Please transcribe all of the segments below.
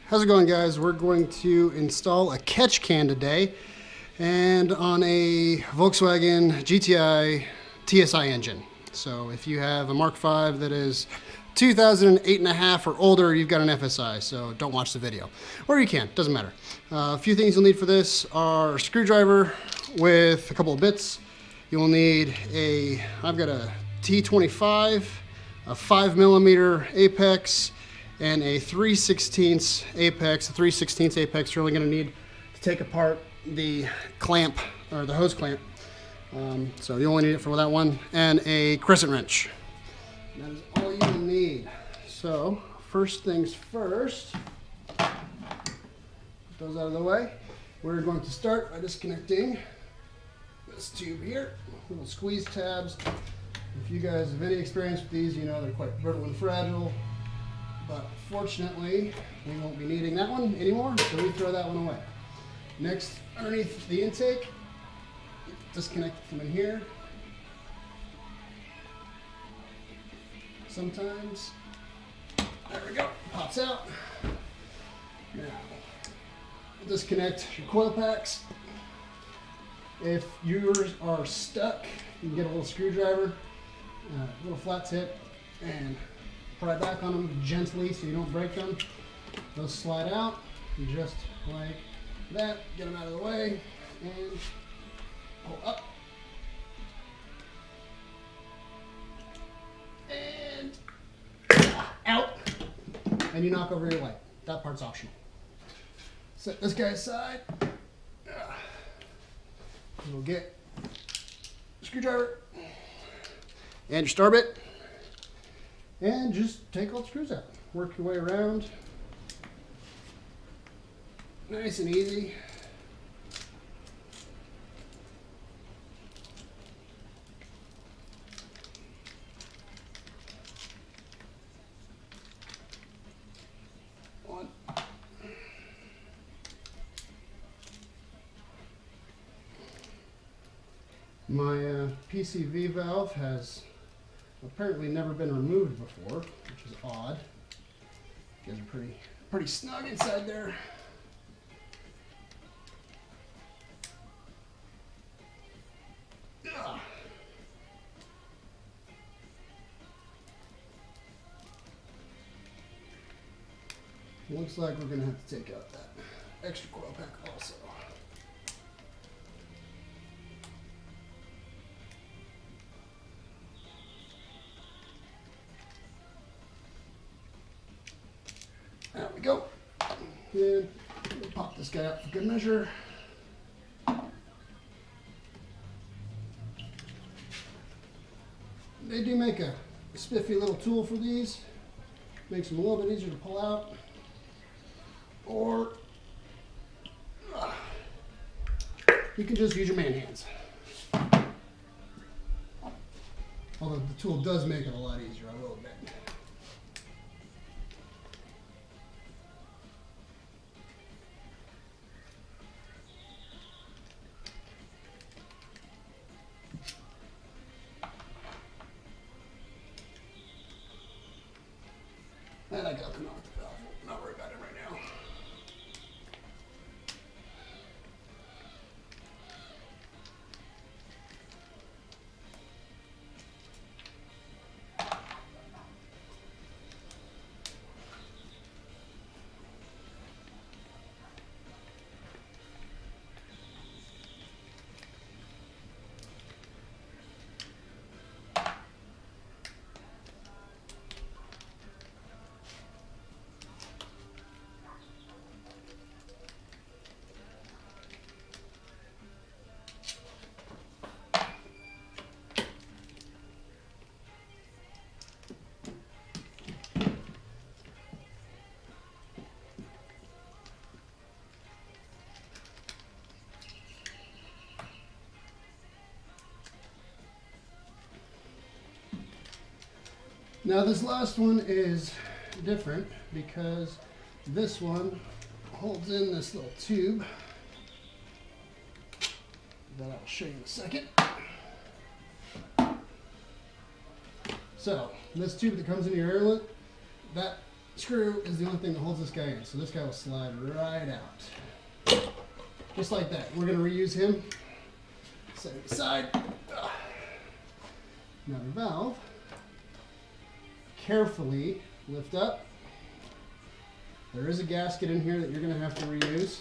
How's it going, guys? We're going to install a catch can today, and on a Volkswagen GTI TSI engine. So if you have a Mark V that is 2008 and a half or older, you've got an FSI, so don't watch the video. Or you can, doesn't matter. A few things you'll need for this are a screwdriver with a couple of bits. You'll need I've got a T25, a 5mm apex, and a 3/16 apex. The 3/16 apex you're only going to need to take apart the clamp, or the hose clamp. So you only need it for that one, and a crescent wrench. That is all you will need. So first things first, put those out of the way. We're going to start by disconnecting this tube here, little squeeze tabs. If you guys have any experience with these, you know they're quite brittle and fragile. But fortunately, we won't be needing that one anymore, so we throw that one away. Next, underneath the intake, disconnect it from in here. Sometimes, there we go, pops out. Now, disconnect your coil packs. If yours are stuck, you can get a little screwdriver, a little flat tip, and pry back on them gently so you don't break them. They'll slide out just like that. Get them out of the way and pull up. And out. And you knock over your light. That part's optional. Set this guy aside. We'll get a screwdriver and your star bit. And just take all the screws out. Work your way around. Nice and easy. One. My PCV valve has apparently never been removed before, which is odd. You guys are pretty snug inside there. Ugh. Looks like we're gonna have to take out that extra coil pack also. There we go. And we'll pop this guy up for good measure. They do make a spiffy little tool for these. Makes them a little bit easier to pull out. Or you can just use your man hands. Although the tool does make it a lot easier, I will admit. And I got the knock the valve. Not worry about it right now. Now this last one is different because this one holds in this little tube that I'll show you in a second. So this tube that comes into your air inlet, that screw is the only thing that holds this guy in. So this guy will slide right out. Just like that. We're going to reuse him. Set it aside. Now the valve. Carefully lift up. There is a gasket in here that you're going to have to reuse.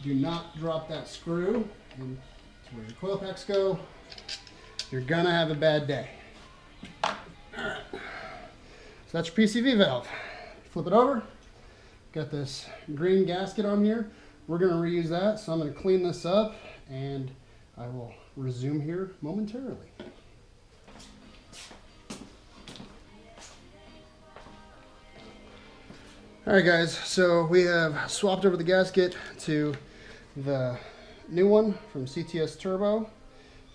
Do not drop that screw into where your coil packs go. You're going to have a bad day. Alright. So that's your PCV valve. Flip it over. Got this green gasket on here. We're going to reuse that. So I'm going to clean this up and I will resume here momentarily. Alright guys, so we have swapped over the gasket to the new one from CTS Turbo.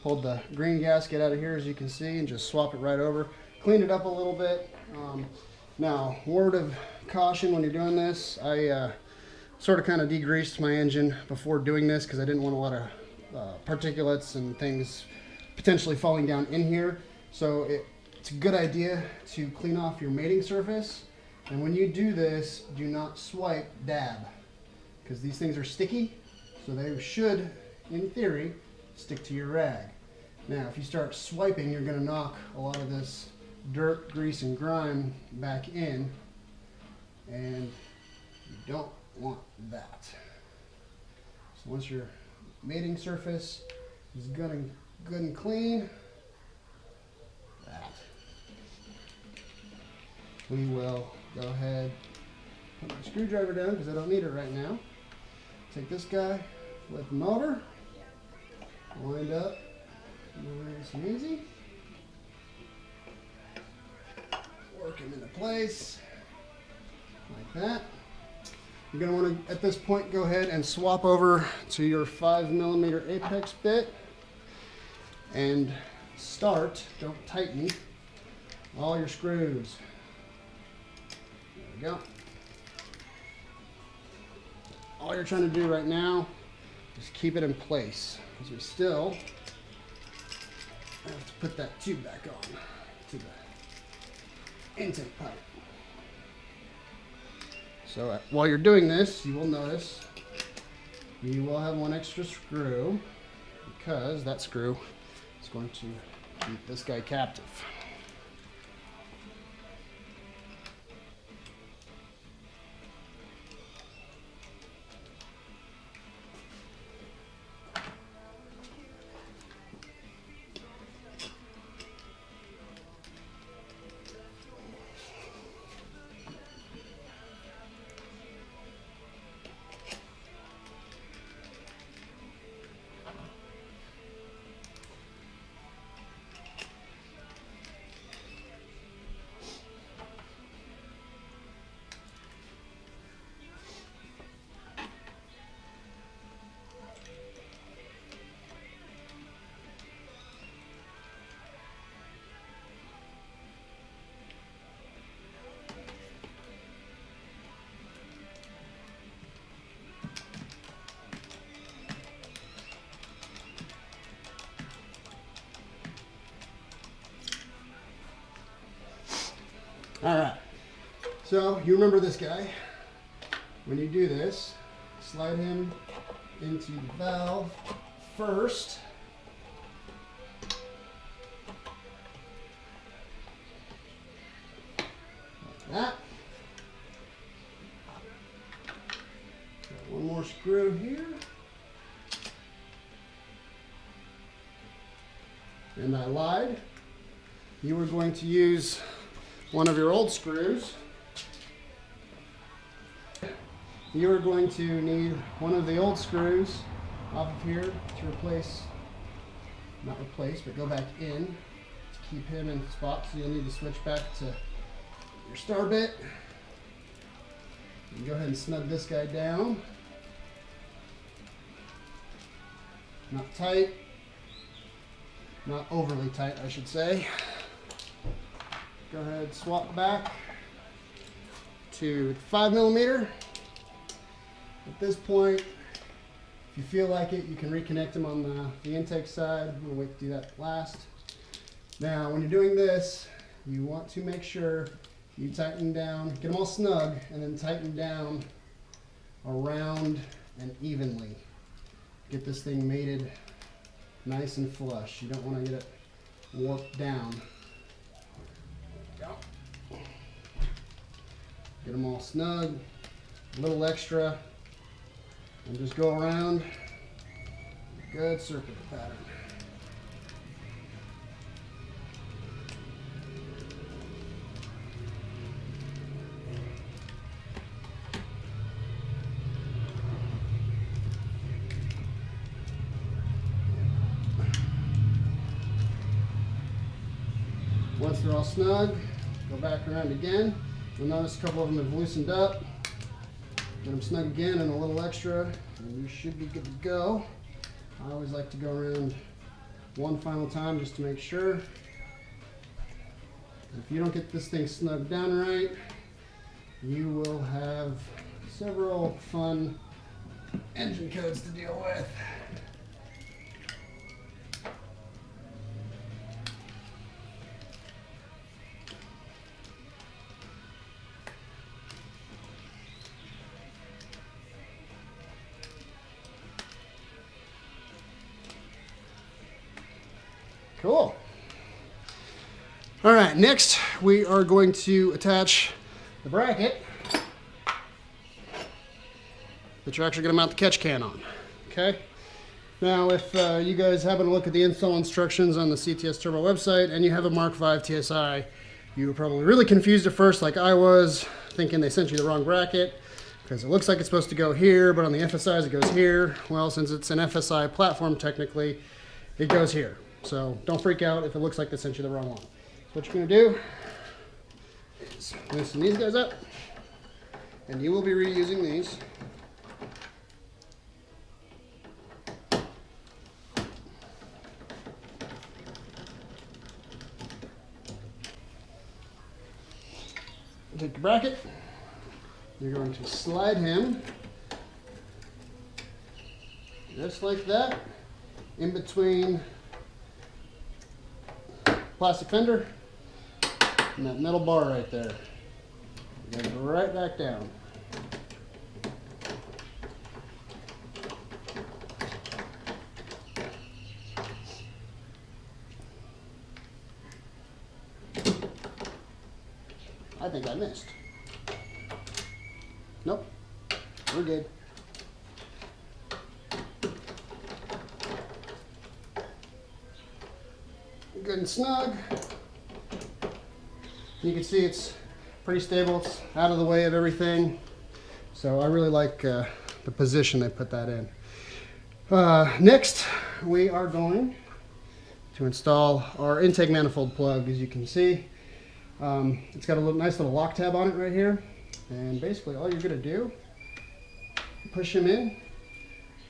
Pulled the green gasket out of here as you can see and just swap it right over. Cleaned it up a little bit. Now, word of caution when you're doing this, I sort of kind of degreased my engine before doing this because I didn't want a lot of particulates and things potentially falling down in here. So it's a good idea to clean off your mating surface. And when you do this, do not swipe dab because these things are sticky, so they should, in theory, stick to your rag. Now, if you start swiping, you're going to knock a lot of this dirt, grease, and grime back in, and you don't want that. So once your mating surface is good and clean, we will go ahead, put my screwdriver down because I don't need it right now. Take this guy, flip him over, wind up, nice and easy. Work him into place, like that. You're going to want to, at this point, go ahead and swap over to your 5mm apex bit and start, don't tighten, all your screws. There we go. All you're trying to do right now is keep it in place because we still have to put that tube back on to the intake pipe. So while you're doing this, you will notice you will have one extra screw because that screw is going to keep this guy captive. All right, so you remember this guy. When you do this, slide him into the valve first. Like that. Got one more screw here. And I lied. You were going to use one of your old screws. You are going to need one of the old screws off of here to replace, not replace, but go back in to keep him in spot. So you'll need to switch back to your star bit. And go ahead and snug this guy down. Not tight, not overly tight, I should say. Go ahead, swap back to 5mm. At this point, if you feel like it, you can reconnect them on the intake side. We'll wait to do that last. Now, when you're doing this, you want to make sure You tighten down, get them all snug, and then tighten down around and evenly. Get this thing mated nice and flush. You don't want to get it warped down. There we go. Get them all snug, a little extra, and just go around. Good circular pattern. Once they're all snug, go back around again. You'll notice a couple of them have loosened up. Get them snug again and a little extra, and you should be good to go. I always like to go around one final time just to make sure. If you don't get this thing snugged down right, you will have several fun engine codes to deal with. Cool. All right, next we are going to attach the bracket that you're actually going to mount the catch can on. Okay. Now, if you guys happen to look at the install instructions on the CTS Turbo website and you have a Mark V TSI, you were probably really confused at first, like I was, thinking they sent you the wrong bracket because it looks like it's supposed to go here, but on the FSIs it goes here. Well, since it's an FSI platform, technically, it goes here. So don't freak out if it looks like they sent you the wrong one. So what you're going to do is loosen these guys up, and you will be reusing these. Take your bracket, you're going to slide him just like that in between plastic fender and that metal bar right there. It goes right back down. I think I missed. Nope, we're good. Good and snug. You can see it's pretty stable. It's out of the way of everything. So I really like the position they put that in. Next, we are going to install our intake manifold plug. As you can see, it's got a nice little lock tab on it right here. And basically all you're going to do, push him in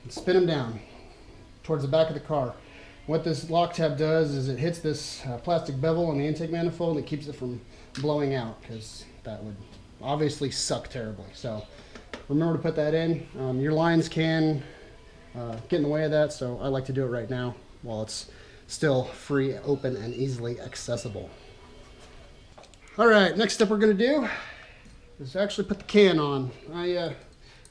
and spin him down towards the back of the car. What this lock tab does is it hits this plastic bevel on the intake manifold and it keeps it from blowing out, because that would obviously suck terribly. So remember to put that in. Your lines can get in the way of that, so I like to do it right now while it's still free, open, and easily accessible. All right, next step we're going to do is actually put the can on. I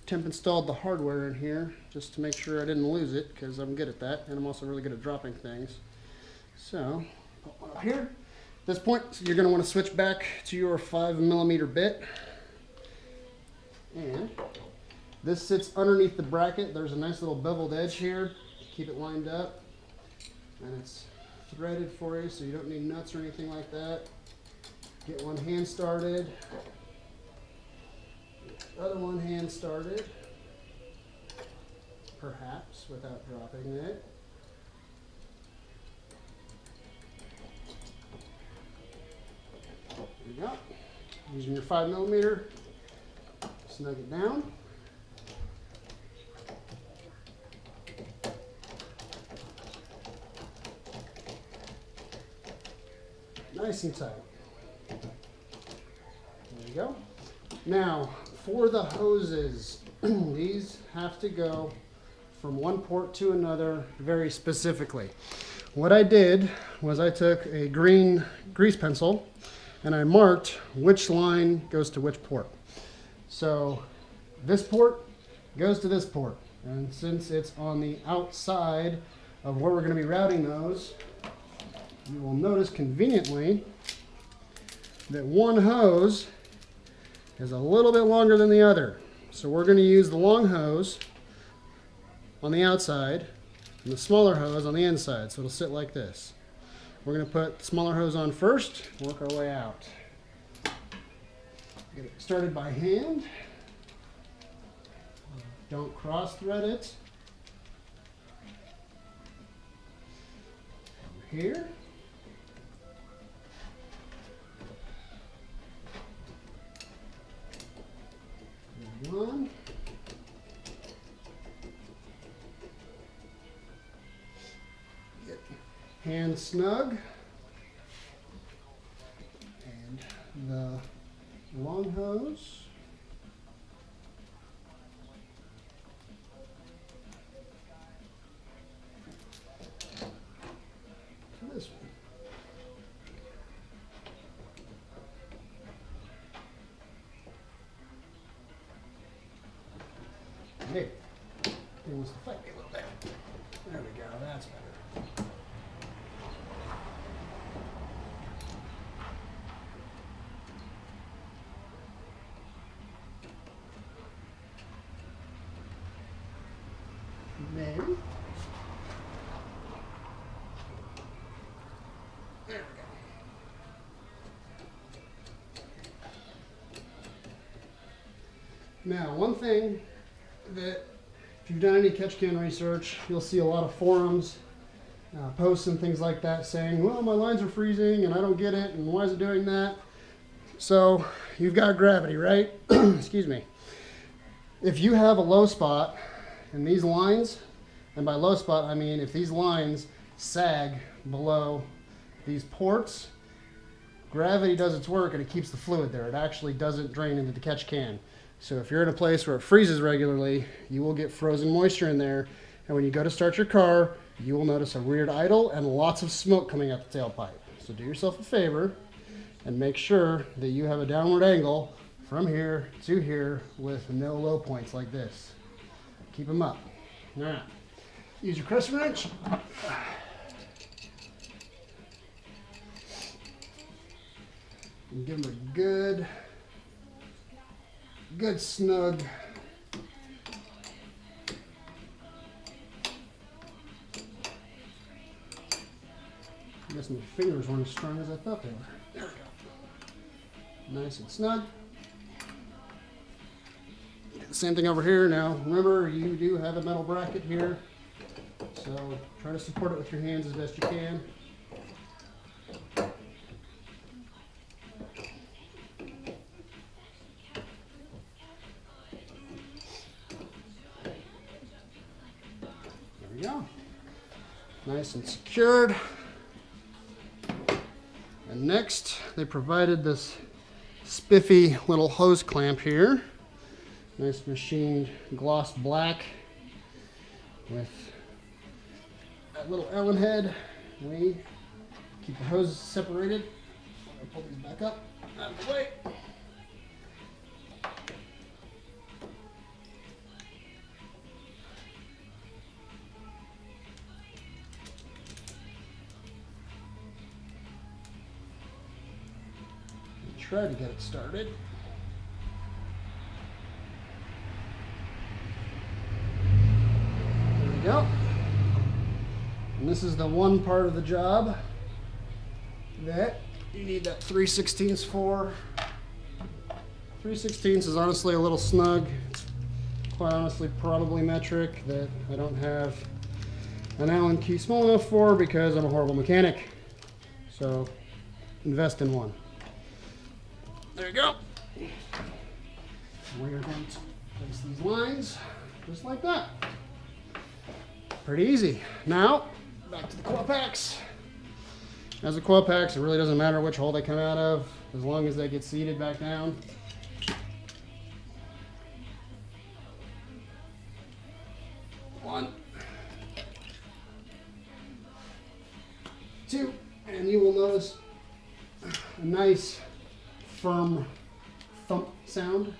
temp installed the hardware in here just to make sure I didn't lose it, because I'm good at that, and I'm also really good at dropping things. So, put one up here. At this point, you're going to want to switch back to your 5mm bit. And this sits underneath the bracket. There's a nice little beveled edge here. Keep it lined up. And it's threaded for you, so you don't need nuts or anything like that. Get one hand started. Other one hand started, perhaps without dropping it. There you go. Using your 5mm, snug it down. Nice and tight. There you go. Now, for the hoses, these have to go from one port to another very specifically. What I did was I took a green grease pencil and I marked which line goes to which port. So this port goes to this port. And since it's on the outside of where we're going to be routing those, you will notice conveniently that one hose is a little bit longer than the other. So we're going to use the long hose on the outside and the smaller hose on the inside. So it'll sit like this. We're going to put the smaller hose on first, work our way out. Get it started by hand. Don't cross thread it. Over here. One. Get hand snug. And the long hose. To this one. Hey, it wants to fight me a little bit. There we go, that's better. Maybe. There we go. Now, one thing that if you've done any catch can research, you'll see a lot of forums, posts and things like that saying, well, my lines are freezing and I don't get it and why is it doing that? So you've got gravity, right? Excuse me. If you have a low spot in these lines, and by low spot I mean if these lines sag below these ports, gravity does its work and it keeps the fluid there. It actually doesn't drain into the catch can. So if you're in a place where it freezes regularly, you will get frozen moisture in there. And when you go to start your car, you will notice a rear idle and lots of smoke coming out the tailpipe. So do yourself a favor and make sure that you have a downward angle from here to here with no low points like this. Keep them up. All right. Use your crescent wrench. And give them a good snug I guess my fingers weren't as strong as I thought they were. There we go. Nice and snug. Same thing over here. Now remember, you do have a metal bracket here, so try to support it with your hands as best you can. There we go. Nice and secured. And next, they provided this spiffy little hose clamp here. Nice machined gloss black with that little Allen head. We keep the hoses separated. I'm gonna pull these back up, out of the way. Try to get it started. There we go. And this is the one part of the job that you need that 3/16 for. 3/16 is honestly a little snug. It's quite honestly probably metric that I don't have an Allen key small enough for because I'm a horrible mechanic. So invest in one. There you go. We are going to place these lines just like that. Pretty easy. Now, back to the coil packs. As the coil packs, it really doesn't matter which hole they come out of, as long as they get seated back down. One, two, and you will notice a nice firm thump sound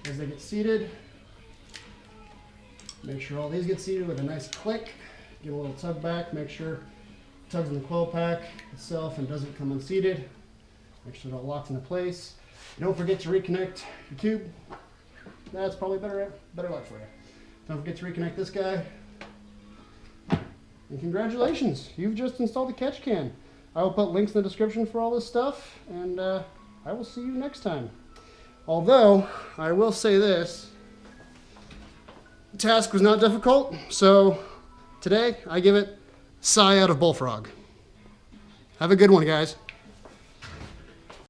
as they get seated. Make sure all these get seated with a nice click. Give a little tug back, make sure it tugs in the coil pack itself and doesn't come unseated. Make sure it all locks into place. Don't forget to reconnect your tube. That's probably better luck for you. Don't forget to reconnect this guy. And congratulations, you've just installed a catch can. I will put links in the description for all this stuff, and I will see you next time. Although, I will say this, the task was not difficult, so today I give it sigh out of bullfrog. Have a good one, guys.